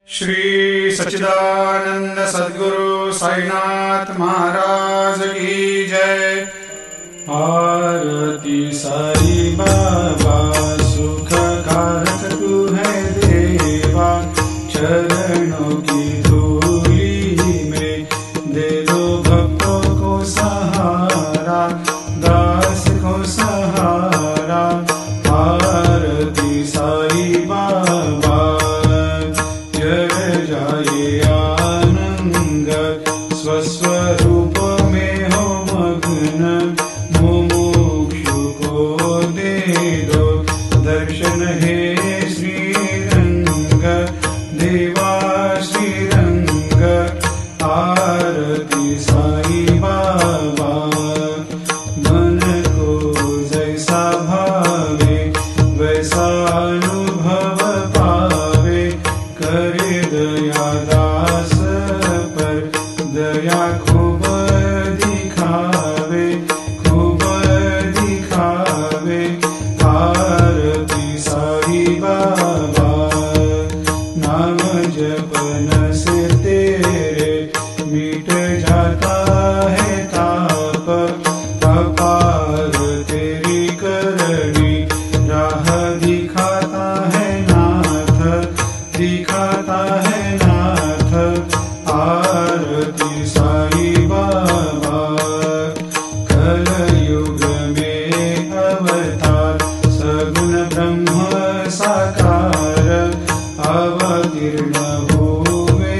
श्री सच्चिदानंद सद्गुरु साईनाथ महाराज की जय। आरती साई बाबा सुख कारक तू है देवा, चरणों की धूली में दे दो भक्तों को सहारा, दास को सहारा। आरती साई बाबा जय जाए आनंद, स्वस्वरूप में हो मग्न, मुमुक्षु को दे दो दर्शन हे श्रीरंग, देवा श्रीरंग। आरती साई बाबा मन को जैसा भावे वैसा अनुभव पावे, करे दया दास पर दया खूब दिखावे, खूब दिखावे। आरती साई बाबा नाम जपन से तेरे मिट जाता है ताप, अपार तेरी करनी राह दिखाता है नाथ, दिखाता है नाथ। आरती साई बाबा कलयुग में अवतार, सगुण ब्रह्म साकार अवतीर्ण हुए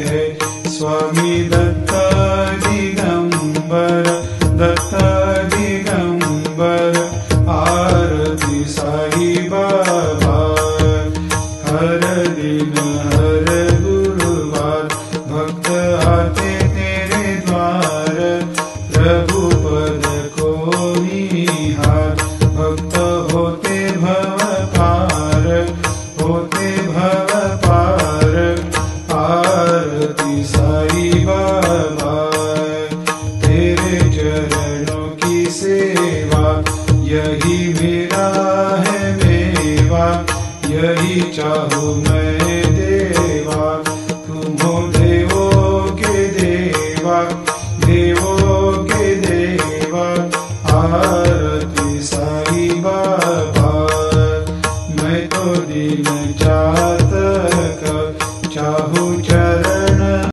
है स्वामी दत्त दिगंबर, दत्त दिगंबर। आरती साई बाबा हर दिन हर गुरुवार भक्त आते तेरे द्वार, प्रभु पद को निहार, भक्त होते भव पार, होते भव पार। आरती साई बाबा तेरे चरणों की सेवा, यही मेरा है मेवा, यही चाहूँ मैं देवा। तुम हो देवों के देवा, देवों के देवा।